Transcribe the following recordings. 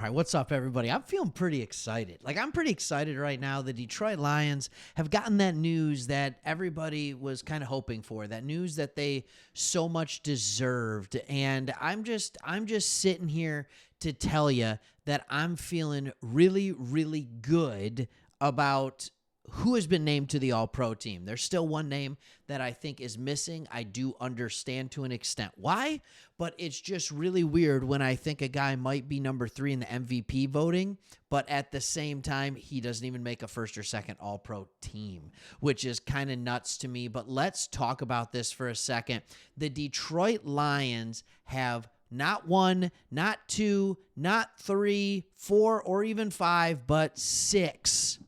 right, what's up, everybody? I'm feeling pretty excited. I'm pretty excited right now. The Detroit Lions have gotten that news that everybody was kind of hoping for, that news that they so much deserved. And I'm just sitting here to tell you that I'm feeling really, really good about who has been named to the All-Pro team. There's still one name that I think is missing. I do understand to an extent why, but it's just really weird when I think a guy might be number 3 in the MVP voting, but at the same time, he doesn't even make a first or second All-Pro team, which is kind of nuts to me. But let's talk about this for a second. The Detroit Lions have not 1, not 2, not 3, 4, or even 5, but 6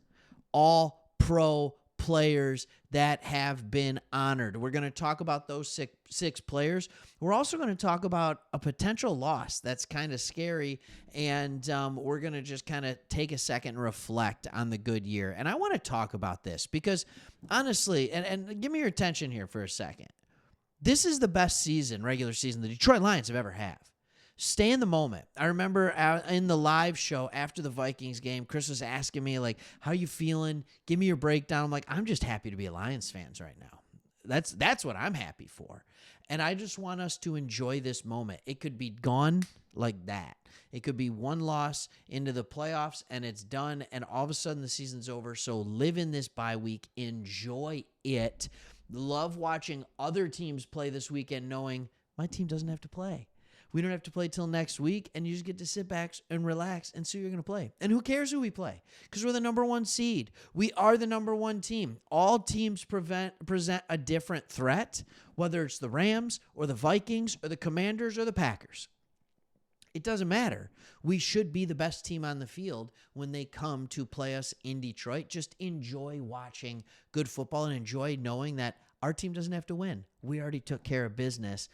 All-Pro players that have been honored. We're going to talk about those six players. We're also going to talk about a potential loss that's kind of scary, and we're going to just kind of take a second and reflect on the good year. And I want to talk about this because, honestly, and give me your attention here for a second. This is the best regular season the Detroit Lions have ever had. Stay in the moment. I remember in the live show after the Vikings game, Chris was asking me, how you feeling? Give me your breakdown. I'm like, I'm just happy to be a Lions fans right now. That's what I'm happy for. And I just want us to enjoy this moment. It could be gone like that. It could be one loss into the playoffs and it's done, and all of a sudden the season's over. So live in this bye week. Enjoy it. Love watching other teams play this weekend knowing my team doesn't have to play. We don't have to play till next week, and you just get to sit back and relax and see who you're going to play. And who cares who we play? Because we're the number 1 seed. We are the number 1 team. All teams present a different threat, whether it's the Rams or the Vikings or the Commanders or the Packers. It doesn't matter. We should be the best team on the field when they come to play us in Detroit. Just enjoy watching good football and enjoy knowing that our team doesn't have to win. We already took care of business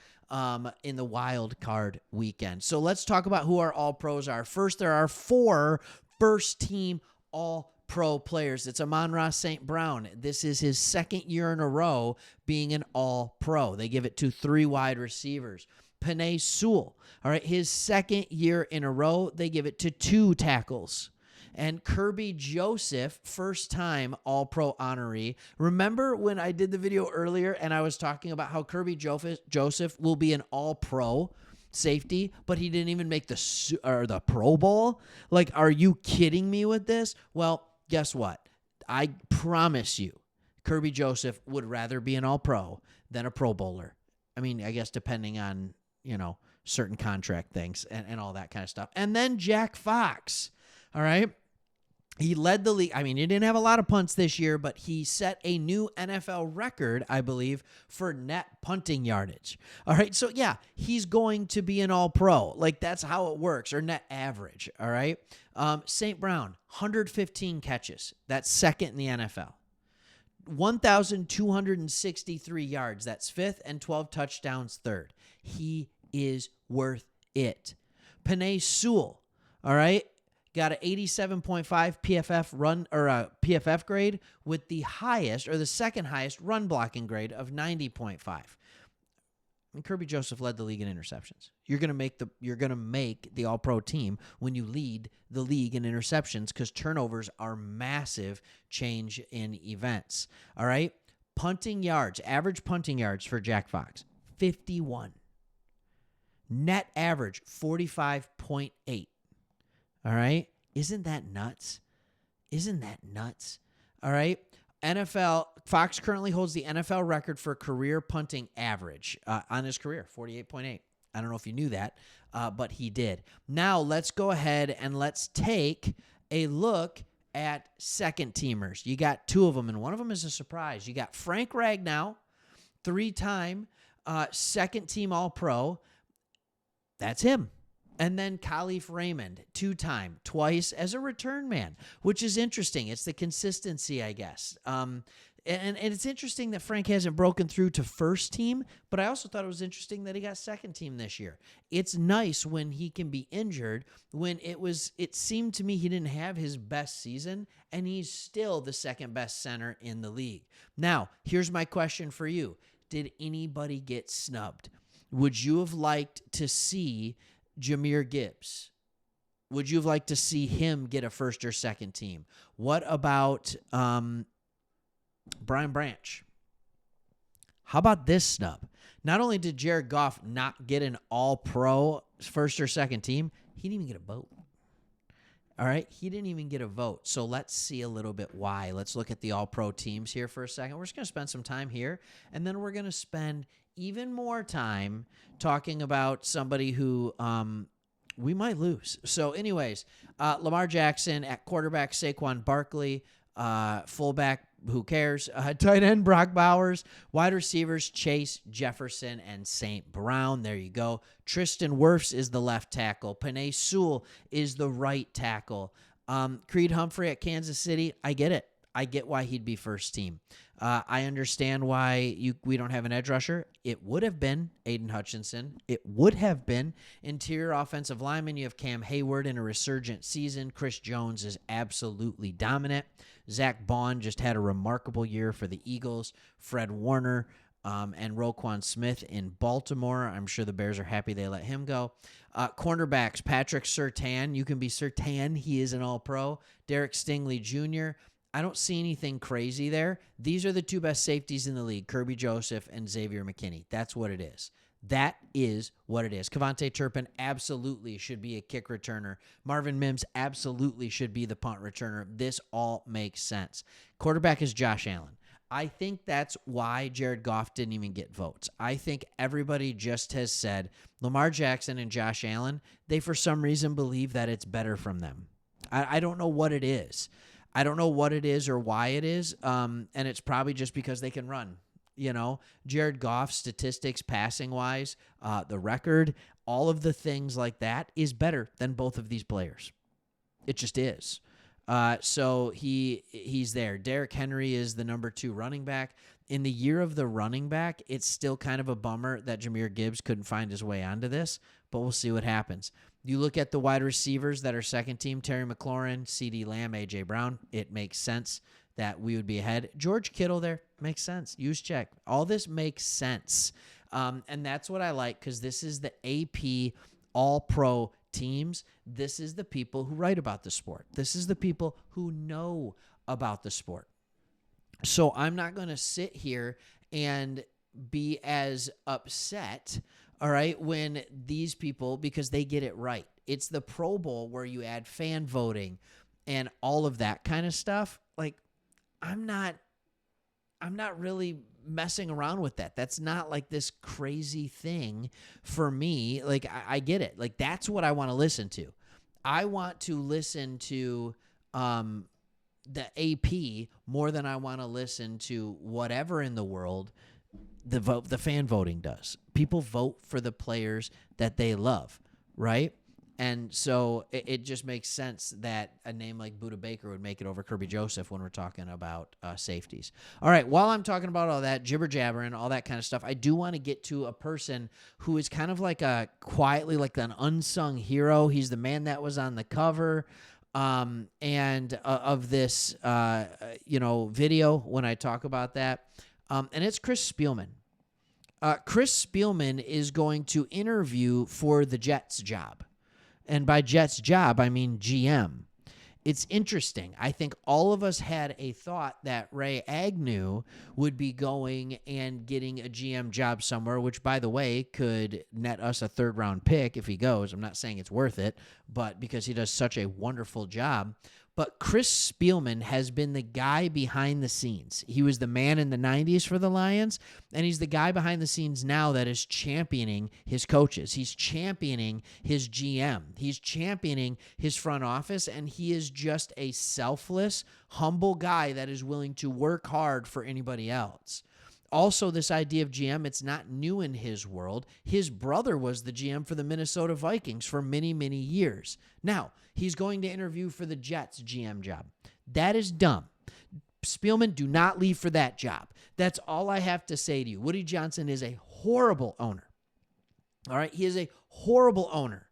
in the wild card weekend. So let's talk about who our All-Pros are. First, there are 4 first-team All-Pro players. It's Amon-Ra St. Brown. This is his second year in a row being an All-Pro. They give it to 3 wide receivers. Penei Sewell, all right, his second year in a row, they give it to 2 tackles. And Kirby Joseph, first-time All-Pro honoree. Remember when I did the video earlier and I was talking about how Kirby Joseph will be an All-Pro safety, but he didn't even make the Pro Bowl? Are you kidding me with this? Well, guess what? I promise you, Kirby Joseph would rather be an All-Pro than a Pro Bowler. I mean, I guess depending on, certain contract things and all that kind of stuff. And then Jack Fox, all right? He led the league. I mean, he didn't have a lot of punts this year, but he set a new NFL record, I believe, for net punting yardage. All right, so yeah, he's going to be an All-Pro. That's how it works, or net average, all right? St. Brown, 115 catches. That's second in the NFL. 1,263 yards. That's 5th, and 12 touchdowns, 3rd. He is worth it. Penei Sewell, all right, got an 87.5 PFF run or a PFF grade with the highest or the second highest run blocking grade of 90.5. And Kirby Joseph led the league in interceptions. You're gonna make the All-Pro team when you lead the league in interceptions because turnovers are massive change in events. All right, punting yards, average punting yards for Jack Fox, 51. Net average 45.8. All right, isn't that nuts? All right. Fox currently holds the NFL record for career punting average on his career, 48.8. I don't know if you knew that, but he did. Now let's go ahead and let's take a look at second teamers. You got 2 of them, and one of them is a surprise. You got Frank Ragnow, 3-time second team All-Pro. That's him. And then Khalif Raymond, 2-time, twice as a return man, which is interesting. It's the consistency, I guess. And it's interesting that Frank hasn't broken through to first team, but I also thought it was interesting that he got second team this year. It's nice when he can be injured, when it seemed to me he didn't have his best season, and he's still the second best center in the league. Now, here's my question for you. Did anybody get snubbed? Would you have liked to see Jahmyr Gibbs Would you have liked to see him get a first or second team? What about Brian Branch? How about this snub? Not only did Jared Goff not get an all-pro first or second team, he didn't even get a vote. All right? He didn't even get a vote. So let's see a little bit why. Let's look at the all-pro teams here for a second. We're just going to spend some time here, and then we're going to spend even more time talking about somebody who we might lose. So anyways, Lamar Jackson at quarterback, Saquon Barkley, fullback, who cares? Tight end, Brock Bowers. Wide receivers, Chase, Jefferson, and St. Brown. There you go. Tristan Wirfs is the left tackle. Penei Sewell is the right tackle. Creed Humphrey at Kansas City. I get it. I get why he'd be first team. I understand why we don't have an edge rusher. It would have been Aiden Hutchinson. It would have been interior offensive lineman. You have Cam Hayward in a resurgent season. Chris Jones is absolutely dominant. Zach Bond just had a remarkable year for the Eagles. Fred Warner and Roquan Smith in Baltimore. I'm sure the Bears are happy they let him go. Cornerbacks, Patrick Surtain. You can be Surtain. He is an all-pro. Derek Stingley Jr., I don't see anything crazy there. These are the two best safeties in the league, Kirby Joseph and Xavier McKinney. That's what it is. That is what it is. Kevontae Turpin absolutely should be a kick returner. Marvin Mims absolutely should be the punt returner. This all makes sense. Quarterback is Josh Allen. I think that's why Jared Goff didn't even get votes. I think everybody just has said Lamar Jackson and Josh Allen, they for some reason believe that it's better from them. I don't know what it is. I don't know what it is or why it is, and it's probably just because they can run. You know, Jared Goff's statistics, passing-wise, the record, all of the things like that is better than both of these players. It just is. So he's there. Derrick Henry is the number 2 running back. In the year of the running back, it's still kind of a bummer that Jahmyr Gibbs couldn't find his way onto this, but we'll see what happens. You look at the wide receivers that are second team, Terry McLaurin, CeeDee Lamb, A.J. Brown. It makes sense that we would be ahead. George Kittle there makes sense. Use check. All this makes sense. And that's what I like because this is the AP All-Pro teams. This is the people who write about the sport. This is the people who know about the sport. So I'm not going to sit here and be as upset, all right, when these people, because they get it right. It's the Pro Bowl where you add fan voting and all of that kind of stuff. Like, I'm not really messing around with that. That's not like this crazy thing for me. Like, I get it. Like, that's what I want to listen to. I want to listen to the AP more than I want to listen to whatever in the world the fan voting does. People vote for the players that they love, right? And so it just makes sense that a name like Budda Baker would make it over Kirby Joseph when we're talking about safeties. All right, while I'm talking about all that jibber-jabbering, all that kind of stuff, I do want to get to a person who is kind of like quietly like an unsung hero. He's the man that was on the cover and of this video when I talk about that. And it's Chris Spielman. Chris Spielman is going to interview for the Jets job. And by Jets job, I mean GM. It's interesting. I think all of us had a thought that Ray Agnew would be going and getting a GM job somewhere, which, by the way, could net us a third-round pick if he goes. I'm not saying it's worth it, but because he does such a wonderful job. But Chris Spielman has been the guy behind the scenes. He was the man in the 90s for the Lions, and he's the guy behind the scenes now that is championing his coaches. He's championing his GM. He's championing his front office, and he is just a selfless, humble guy that is willing to work hard for anybody else. Also, this idea of GM, it's not new in his world. His brother was the GM for the Minnesota Vikings for many, many years. Now, he's going to interview for the Jets GM job. That is dumb. Spielman, do not leave for that job. That's all I have to say to you. Woody Johnson is a horrible owner. All right? He is a horrible owner.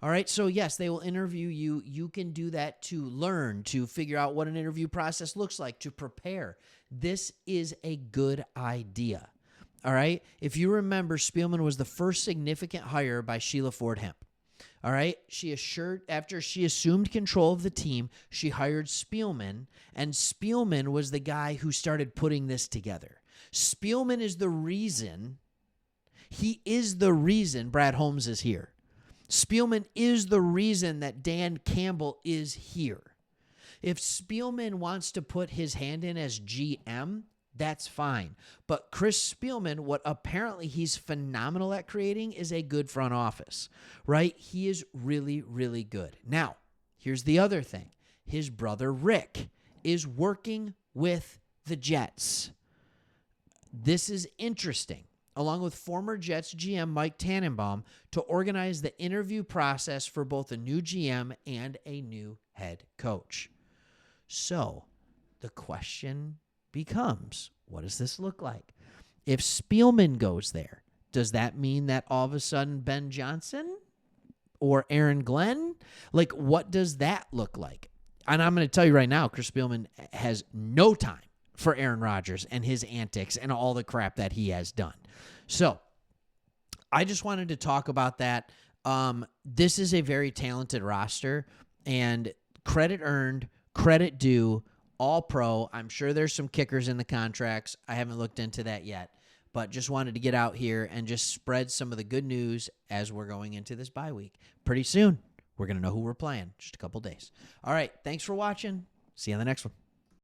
All right? So, yes, they will interview you. You can do that to learn, to figure out what an interview process looks like, to prepare. This is a good idea. All right? If you remember, Spielman was the first significant hire by Sheila Ford Hemp. All right. After she assumed control of the team, she hired Spielman, and Spielman was the guy who started putting this together. Spielman is the reason, Brad Holmes is here. Spielman is the reason that Dan Campbell is here. If Spielman wants to put his hand in as GM, that's fine. But Chris Spielman, what apparently he's phenomenal at creating is a good front office, right? He is really, really good. Now, here's the other thing. His brother Rick is working with the Jets. This is interesting. Along with former Jets GM Mike Tannenbaum, to organize the interview process for both a new GM and a new head coach. So the question becomes, what does this look like? If Spielman goes there, does that mean that all of a sudden Ben Johnson or Aaron Glenn? Like, what does that look like? And I'm going to tell you right now, Chris Spielman has no time for Aaron Rodgers and his antics and all the crap that he has done. So I just wanted to talk about that. This is a very talented roster, and credit earned, credit due, all pro. I'm sure there's some kickers in the contracts. I haven't looked into that yet, but just wanted to get out here and just spread some of the good news as we're going into this bye week. Pretty soon, we're going to know who we're playing. Just a couple days. All right. Thanks for watching. See you on the next one.